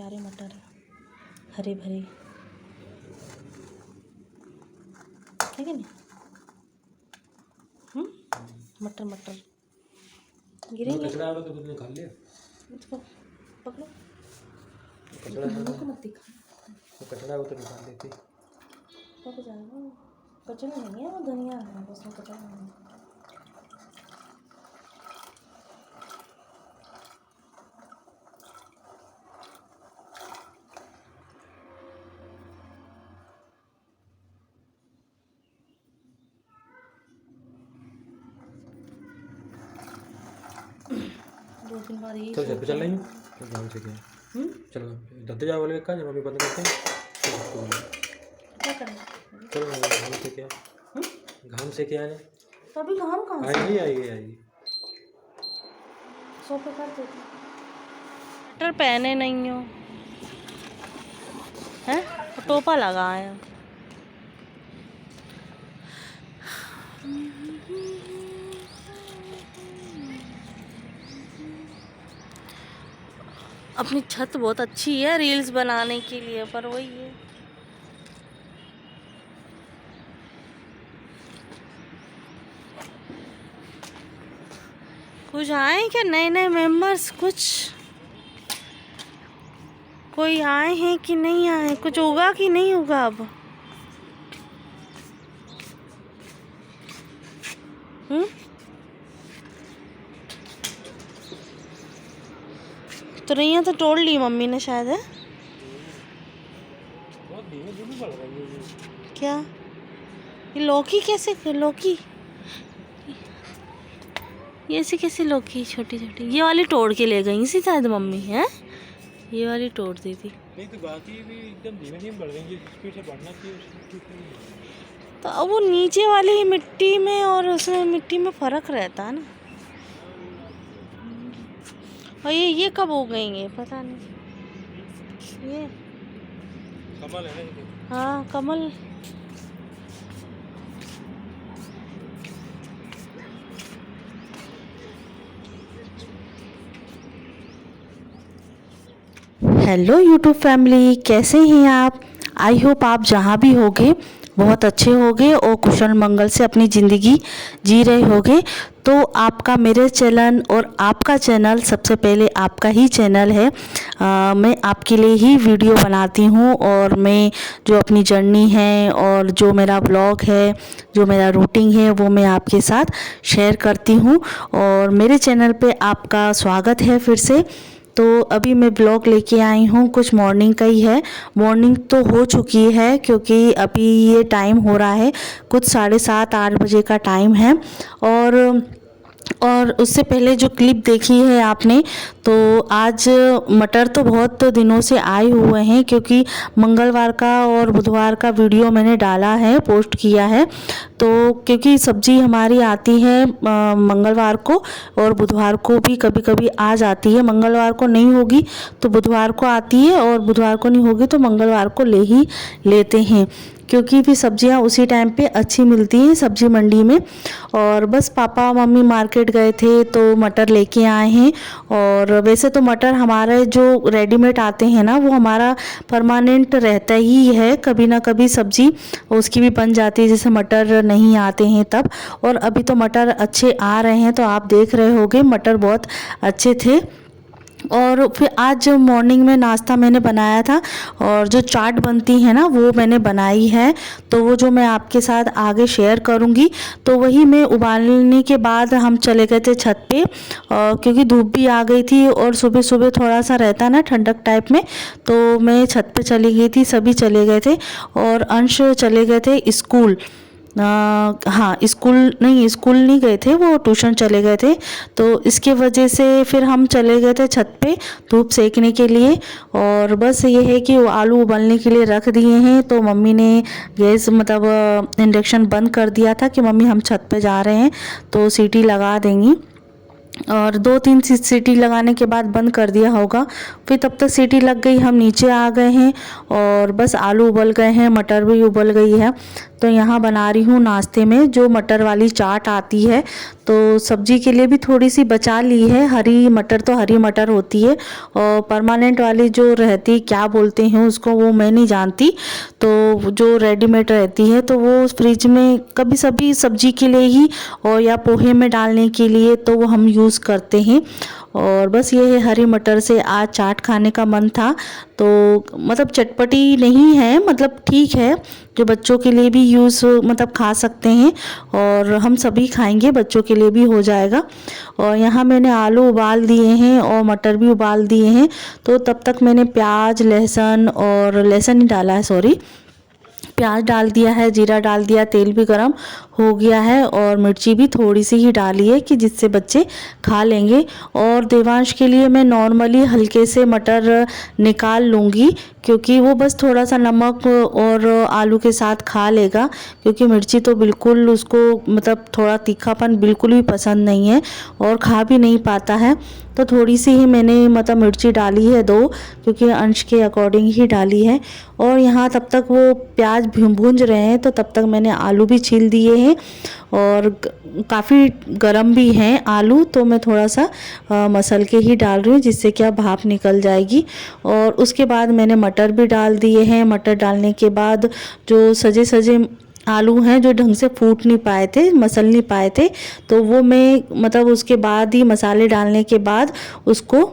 प्यारे मटर हरे भरे, है कि नहीं? मटर मटर गिरेंगे। कचरा आ रहा तो तुमने खा लिया। इसको पकड़ो, कचरा है को मत दिखा। तो कचरा वो तो निकाल देती। पक जाएगा। कचरा नहीं है, वो धनिया है, बस में कचरा नहीं है। दो दिन बाद यही चल चल रही हूँ घाम से क्या चलो दत्ते जाओ वाले का जब मम्मी बंद करते हैं क्या करें। चलो घाम से क्या घाम से क्या है तो अभी घाम कहाँ से आएगी सोफे कर देती। मटर पहने नहीं हो हैं, टोपा लगाया। अपनी छत बहुत अच्छी है रील्स बनाने के लिए, पर वही है कुछ आए क्या नए नए मेंबर्स, कुछ कोई आए हैं कि नहीं आए, कुछ होगा कि नहीं होगा अब। तुरैया तो तोड़ ली मम्मी ने शायद, है क्या? ये लौकी कैसे, लौकी ये ऐसी कैसी लौकी छोटी छोटी, ये वाली तोड़ के ले गई थी शायद मम्मी, है ये वाली तोड़ दी थी। नहीं तो बाकी भी एकदम धीमे धीमे बढ़ गई, स्पीड से बढ़ना चाहिए। तो अब वो नीचे वाली मिट्टी में और उसमें मिट्टी में फ़र्क रहता है ना। और ये कब हो गई है पता नहीं। ये कमल है ना, हाँ कमल। हेलो यूट्यूब फैमिली, कैसे हैं आप? आई होप आप जहाँ भी होगे बहुत अच्छे होगे और कुशल मंगल से अपनी ज़िंदगी जी रहे होगे। तो आपका मेरे चैनल और आपका चैनल सबसे पहले आपका ही चैनल है। मैं आपके लिए ही वीडियो बनाती हूँ और मैं जो अपनी जर्नी है और जो मेरा ब्लॉग है, जो मेरा रूटीन है, वो मैं आपके साथ शेयर करती हूँ। और मेरे चैनल पे आपका स्वागत है फिर से। तो अभी मैं ब्लॉग लेके आई हूँ, कुछ मॉर्निंग का ही है। मॉर्निंग तो हो चुकी है क्योंकि अभी ये टाइम हो रहा है कुछ 7:30-8 बजे का टाइम है। और उससे पहले जो क्लिप देखी है आपने, तो आज मटर तो बहुत दिनों से आए हुए हैं क्योंकि मंगलवार का और बुधवार का वीडियो मैंने डाला है, पोस्ट किया है। तो क्योंकि सब्ज़ी हमारी आती है मंगलवार को और बुधवार को भी कभी कभी आ जाती है। मंगलवार को नहीं होगी तो बुधवार को आती है और बुधवार को नहीं होगी तो मंगलवार को ले ही लेते हैं, क्योंकि भी सब्जियां उसी टाइम पे अच्छी मिलती हैं सब्जी मंडी में। और बस पापा मम्मी मार्केट गए थे तो मटर लेके आए हैं। और वैसे तो मटर हमारे जो रेडीमेड आते हैं ना, वो हमारा परमानेंट रहता ही है, कभी ना कभी सब्जी उसकी भी बन जाती है, जैसे मटर नहीं आते हैं तब। और अभी तो मटर अच्छे आ रहे हैं, तो आप देख रहे होंगे मटर बहुत अच्छे थे। और फिर आज मॉर्निंग में नाश्ता मैंने बनाया था और जो चाट बनती है ना वो मैंने बनाई है, तो वो जो मैं आपके साथ आगे शेयर करूँगी। तो वही मैं उबालने के बाद हम चले गए थे छत पे, क्योंकि धूप भी आ गई थी और सुबह सुबह थोड़ा सा रहता ना ठंडक टाइप में, तो मैं छत पे चली गई थी, सभी चले गए थे। और अंश चले गए थे स्कूल। हाँ स्कूल नहीं गए थे, वो ट्यूशन चले गए थे। तो इसके वजह से फिर हम चले गए थे छत पे धूप सेकने के लिए। और बस ये है कि वो आलू उबालने के लिए रख दिए हैं, तो मम्मी ने गैस मतलब इंडक्शन बंद कर दिया था कि मम्मी हम छत पे जा रहे हैं तो सीटी लगा देंगी। और 2-3 सीटी लगाने के बाद बंद कर दिया होगा। फिर तब तक सीटी लग गई, हम नीचे आ गए हैं और बस आलू उबल गए हैं, मटर भी उबल गई है। तो यहाँ बना रही हूँ नाश्ते में जो मटर वाली चाट आती है। तो सब्जी के लिए भी थोड़ी सी बचा ली है। हरी मटर तो हरी मटर होती है, और परमानेंट वाली जो रहती क्या बोलते हैं उसको वो मैं नहीं जानती। तो जो रेडीमेड रहती है तो वो फ्रिज में कभी सभी सब्जी के लिए ही और या पोहे में डालने के लिए तो वो हम यूज़ करते हैं। और बस ये है, हरी मटर से आज चाट खाने का मन था। तो मतलब चटपटी नहीं है, मतलब ठीक है, जो बच्चों के लिए भी यूज़ मतलब खा सकते हैं और हम सभी खाएंगे, बच्चों के लिए भी हो जाएगा। और यहाँ मैंने आलू उबाल दिए हैं और मटर भी उबाल दिए हैं। तो तब तक मैंने प्याज लहसुन और लहसुन नहीं डाला है, सॉरी, प्याज डाल दिया है, जीरा डाल दिया, तेल भी गरम हो गया है और मिर्ची भी थोड़ी सी ही डाली है कि जिससे बच्चे खा लेंगे। और देवांश के लिए मैं नॉर्मली हल्के से मटर निकाल लूँगी क्योंकि वो बस थोड़ा सा नमक और आलू के साथ खा लेगा, क्योंकि मिर्ची तो बिल्कुल उसको मतलब थोड़ा तीखापन बिल्कुल भी पसंद नहीं है और खा भी नहीं पाता है। तो थोड़ी सी ही मैंने मतलब मिर्ची डाली है 2, क्योंकि अंश के अकॉर्डिंग ही डाली है। और यहाँ तब तक वो प्याज भूंज रहे हैं तो तब तक मैंने आलू भी छील दिए हैं और काफ़ी गर्म भी हैं आलू, तो मैं थोड़ा सा मसल के ही डाल रही हूँ जिससे क्या भाप निकल जाएगी। और उसके बाद मैंने मटर भी डाल दिए हैं। मटर डालने के बाद जो सजे सजे आलू हैं जो ढंग से फूट नहीं पाए थे, मसल नहीं पाए थे, तो वो मैं मतलब उसके बाद ही मसाले डालने के बाद उसको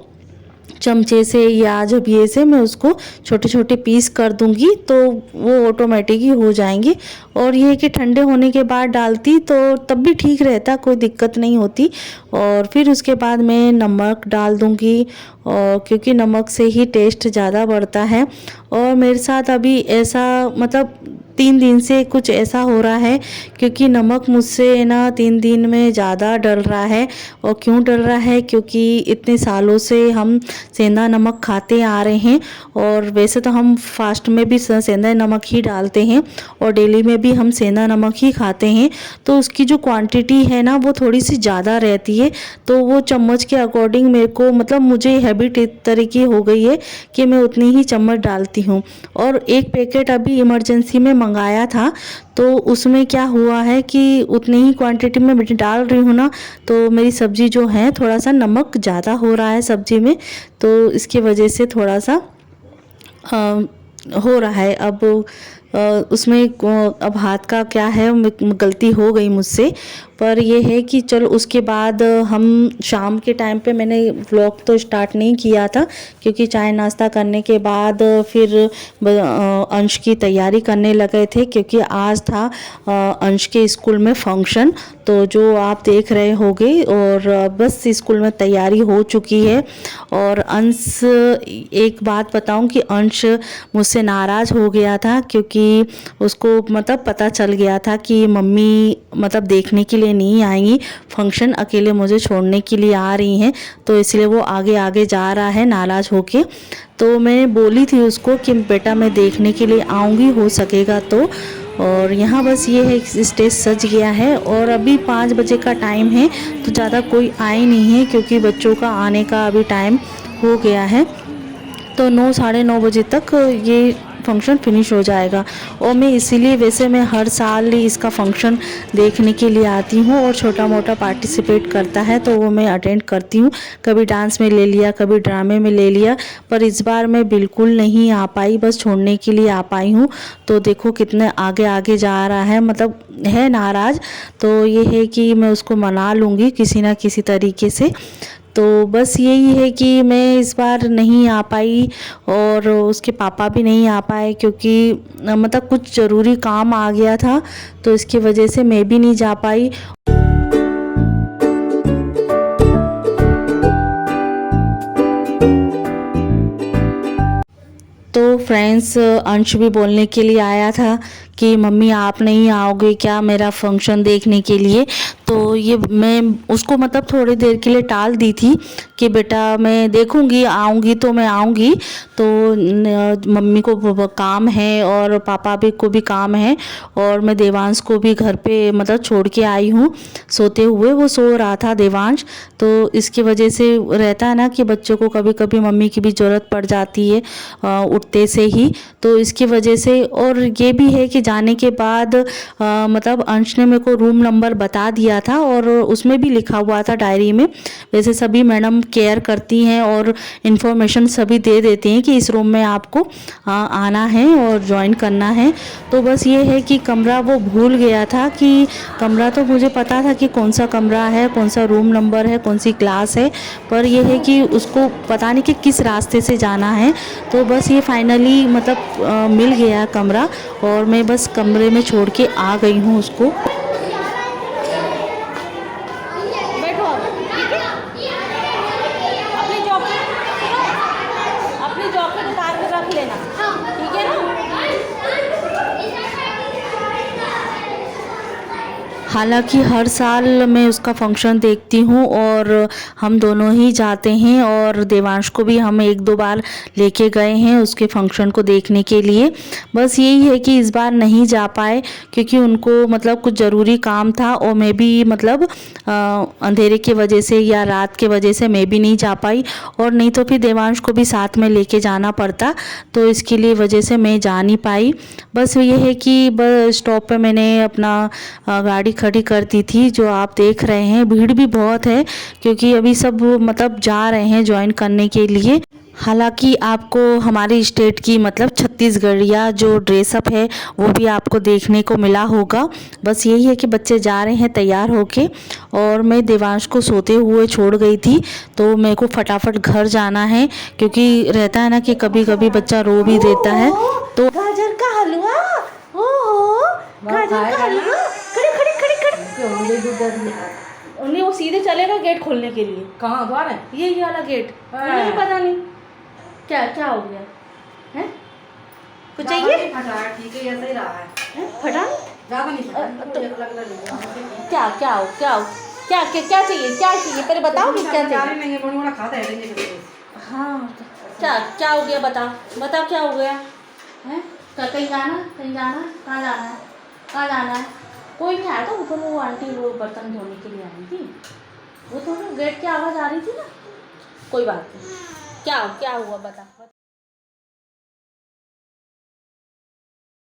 चमचे से या झबिये से मैं उसको छोटे छोटे पीस कर दूंगी तो वो ऑटोमेटिक ही हो जाएंगे। और ये है कि ठंडे होने के बाद डालती तो तब भी ठीक रहता, कोई दिक्कत नहीं होती। और फिर उसके बाद मैं नमक डाल दूंगी, और क्योंकि नमक से ही टेस्ट ज़्यादा बढ़ता है। और मेरे साथ अभी ऐसा मतलब 3 दिन से कुछ ऐसा हो रहा है क्योंकि नमक मुझसे ना 3 दिन में ज़्यादा डल रहा है। और क्यों डल रहा है, क्योंकि इतने सालों से हम सेंधा नमक खाते आ रहे हैं और वैसे तो हम फास्ट में भी सेंधा नमक ही डालते हैं और डेली में भी हम सेंधा नमक ही खाते हैं। तो उसकी जो क्वांटिटी है ना वो थोड़ी सी ज़्यादा रहती है, तो वो चम्मच के अकॉर्डिंग मेरे को मतलब मुझे हैबिट इस तरीके हो गई है कि मैं उतनी ही चम्मच डालती हूँ। और एक पैकेट अभी इमरजेंसी में मंगाया था तो उसमें क्या हुआ है कि उतनी ही क्वांटिटी में मैं डाल रही हूँ ना, तो मेरी सब्ज़ी जो है थोड़ा सा नमक ज़्यादा हो रहा है सब्ज़ी में, तो इसकी वजह से थोड़ा सा हो रहा है। अब उसमें अब हाथ का क्या है, गलती हो गई मुझसे। पर ये है कि चलो उसके बाद हम शाम के टाइम पे मैंने व्लॉग तो स्टार्ट नहीं किया था क्योंकि चाय नाश्ता करने के बाद फिर अंश की तैयारी करने लगे थे, क्योंकि आज था अंश के स्कूल में फंक्शन, तो जो आप देख रहे होंगे। और बस स्कूल में तैयारी हो चुकी है। और अंश, एक बात बताऊं कि अंश मुझसे नाराज़ हो गया था क्योंकि उसको मतलब पता चल गया था कि मम्मी मतलब देखने के लिए नहीं आएंगी फंक्शन, अकेले मुझे छोड़ने के लिए आ रही हैं, तो इसलिए वो आगे आगे जा रहा है नाराज़ होके। तो मैं बोली थी उसको कि बेटा मैं देखने के लिए आऊँगी, हो सकेगा तो। और यहाँ बस ये है स्टेज सज गया है और अभी 5 बजे का टाइम है, तो ज़्यादा कोई आए नहीं है क्योंकि बच्चों का आने का अभी टाइम हो गया है। तो 9 साढ़े 9 बजे तक ये फंक्शन फिनिश हो जाएगा। और मैं इसीलिए वैसे मैं हर साल ही इसका फंक्शन देखने के लिए आती हूँ और छोटा मोटा पार्टिसिपेट करता है तो वो मैं अटेंड करती हूँ। कभी डांस में ले लिया, कभी ड्रामे में ले लिया, पर इस बार मैं बिल्कुल नहीं आ पाई, बस छोड़ने के लिए आ पाई हूँ। तो देखो कितने आगे आगे जा रहा है, मतलब है नाराज़। तो ये है कि मैं उसको मना लूँगी किसी ना किसी तरीके से। तो बस यही है कि मैं इस बार नहीं आ पाई और उसके पापा भी नहीं आ पाए क्योंकि मतलब कुछ ज़रूरी काम आ गया था, तो इसकी वजह से मैं भी नहीं जा पाई। तो फ्रेंड्स, अंश भी बोलने के लिए आया था कि मम्मी आप नहीं आओगे क्या मेरा फंक्शन देखने के लिए। तो ये मैं उसको मतलब थोड़ी देर के लिए टाल दी थी कि बेटा मैं देखूंगी, आऊँगी तो मैं आऊँगी, तो मम्मी को काम है और पापा भी को भी काम है और मैं देवांश को भी घर पे मतलब छोड़ के आई हूँ सोते हुए। वो सो रहा था देवांश, तो इसकी वजह से रहता है ना कि बच्चों को कभी कभी मम्मी की भी ज़रूरत पड़ जाती है उठते से ही, तो इसकी वजह से। और ये भी है कि जाने के बाद मतलब अंश ने मेरे को रूम नंबर बता दिया था और उसमें भी लिखा हुआ था डायरी में। वैसे सभी मैडम केयर करती हैं और इन्फॉर्मेशन सभी दे देती हैं कि इस रूम में आपको आना है और ज्वाइन करना है। तो बस ये है कि कमरा वो भूल गया था कि कमरा तो मुझे पता था कि कौन सा कमरा है, कौन सा रूम नंबर है, कौन सी क्लास है, पर ये है कि उसको पता नहीं कि किस रास्ते से जाना है। तो बस ये फाइनली मतलब मिल गया कमरा और मैं बस कमरे में छोड़ के आ गई हूँ उसको। बैठो आप, ठीक है? अपनी जॉकेट उतार कर रख लेना, ठीक है ना? हालांकि हर साल मैं उसका फंक्शन देखती हूँ और हम दोनों ही जाते हैं और देवांश को भी हम 1-2 बार लेके गए हैं उसके फंक्शन को देखने के लिए। बस यही है कि इस बार नहीं जा पाए क्योंकि उनको मतलब कुछ ज़रूरी काम था और मैं भी मतलब अंधेरे की वजह से या रात के वजह से मैं भी नहीं जा पाई और नहीं तो फिर देवांश को भी साथ में लेके जाना पड़ता, तो इसके लिए वजह से मैं जा नहीं पाई। बस ये है कि बस स्टॉप पे मैंने अपना गाड़ी खड़ी कर दी थी। जो आप देख रहे हैं भीड़ भी बहुत है क्योंकि अभी सब मतलब जा रहे हैं ज्वाइन करने के लिए। हालांकि आपको हमारे स्टेट की मतलब छत्तीसगढ़िया जो ड्रेसअप है वो भी आपको देखने को मिला होगा। बस यही है कि बच्चे जा रहे हैं तैयार होके और मैं देवांश को सोते हुए छोड़ गई थी, तो मेरे को फटाफट घर जाना है क्योंकि रहता है ना कि कभी कभी बच्चा रो भी देता है। तो गाजर का हलवा, ओहो, गाजर का हलवा, खड़े खड़े खड़े खड़े। नहीं, वो सीधे चलेगा गेट खोलने के लिए। कहाँ द्वार है? ये वाला गेट। नहीं पता नहीं क्या क्या हो गया है, कुछ चाहिए? फटा है, ठीक है, ऐसा ही रहा है। फटा ज़्यादा नहीं फटा, तो लग क्या क्या हो क्या हो क्या क्या क्या चाहिए, क्या चाहिए पहले बताओ कि क्या चाहिए। नहीं है, बड़ा खाता है। हाँ, क्या क्या हो गया, बताओ क्या हो गया है? कहीं जाना, कहाँ जाना है, कहाँ जाना है? कोई नहीं आया था, ऊपर वो आंटी वो बर्तन धोने के लिए आई थी, वो थोड़ा गेट की आवाज़ आ रही थी ना। कोई बात नहीं, क्या हुआ बता।